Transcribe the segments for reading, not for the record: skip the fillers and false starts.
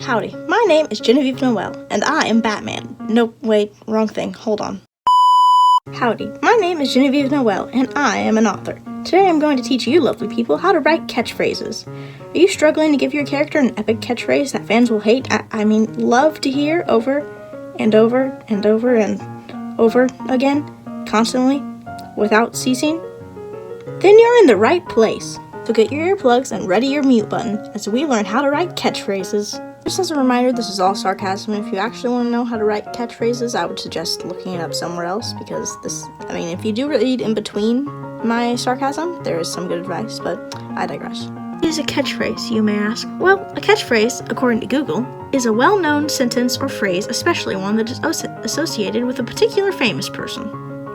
Howdy, my name is Genevieve Noelle, and I am Batman. Nope, wait, wrong thing, hold on. Howdy, my name is Genevieve Noelle, and I am an author. Today I'm going to teach you lovely people how to write catchphrases. Are you struggling to give your character an epic catchphrase that fans will hate, I mean love to hear over and over and over and over again, constantly, without ceasing? Then you're in the right place. So get your earplugs and ready your mute button as we learn how to write catchphrases. Just as a reminder, this is all sarcasm, and if you actually want to know how to write catchphrases, I would suggest looking it up somewhere else, because if you do read in between my sarcasm, there is some good advice, but I digress. What is a catchphrase, you may ask? Well, a catchphrase, according to Google, is a well-known sentence or phrase, especially one that is associated with a particular famous person.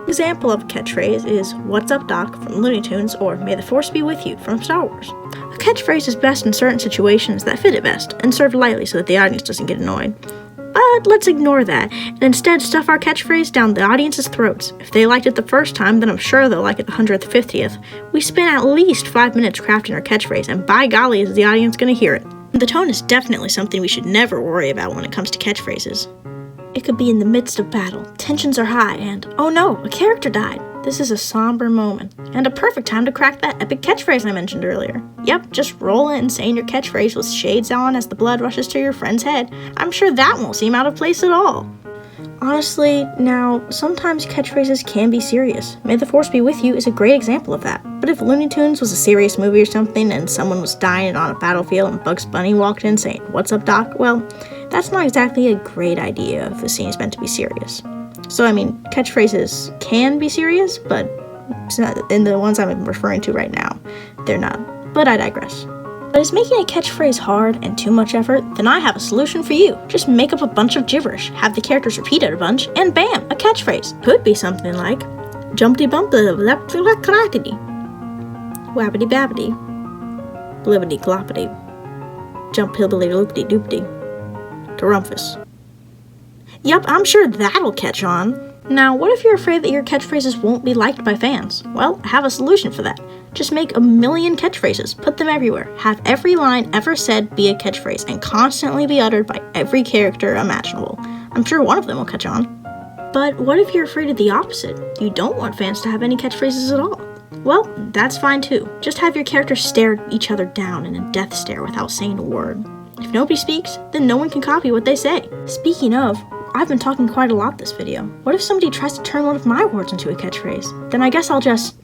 An example of a catchphrase is "What's up, Doc?" from Looney Tunes, or "May the Force be with you" from Star Wars. A catchphrase is best in certain situations that fit it best, and served lightly so that the audience doesn't get annoyed. But let's ignore that, and instead stuff our catchphrase down the audience's throats. If they liked it the first time, then I'm sure they'll like it the 100th, 50th. We spend at least 5 minutes crafting our catchphrase, and by golly is the audience gonna hear it. The tone is definitely something we should never worry about when it comes to catchphrases. It could be in the midst of battle, tensions are high, and oh no, a character died. This is a somber moment, and a perfect time to crack that epic catchphrase I mentioned earlier. Yep, just roll in saying your catchphrase with shades on as the blood rushes to your friend's head. I'm sure that won't seem out of place at all. Honestly, now, sometimes catchphrases can be serious. "May the Force be with you" is a great example of that. But if Looney Tunes was a serious movie or something, and someone was dying on a battlefield and Bugs Bunny walked in saying, "What's up, Doc?" well, that's not exactly a great idea if the scene is meant to be serious. So, catchphrases can be serious, but in the ones I'm referring to right now, they're not. But I digress. But is making a catchphrase hard and too much effort? Then I have a solution for you. Just make up a bunch of gibberish, have the characters repeat it a bunch, and bam, a catchphrase. Could be something like, "Jumpty bumpty, clackety, wabbity babbity, blibbity gloppity, jump hillbilly loopity doopty, Tarumpus." Yup, I'm sure that'll catch on. Now, what if you're afraid that your catchphrases won't be liked by fans? Well, I have a solution for that. Just make a million catchphrases, put them everywhere, have every line ever said be a catchphrase, and constantly be uttered by every character imaginable. I'm sure one of them will catch on. But what if you're afraid of the opposite? You don't want fans to have any catchphrases at all. Well, that's fine too. Just have your characters stare each other down in a death stare without saying a word. If nobody speaks, then no one can copy what they say. Speaking of, I've been talking quite a lot this video. What if somebody tries to turn one of my words into a catchphrase? Then I guess I'll just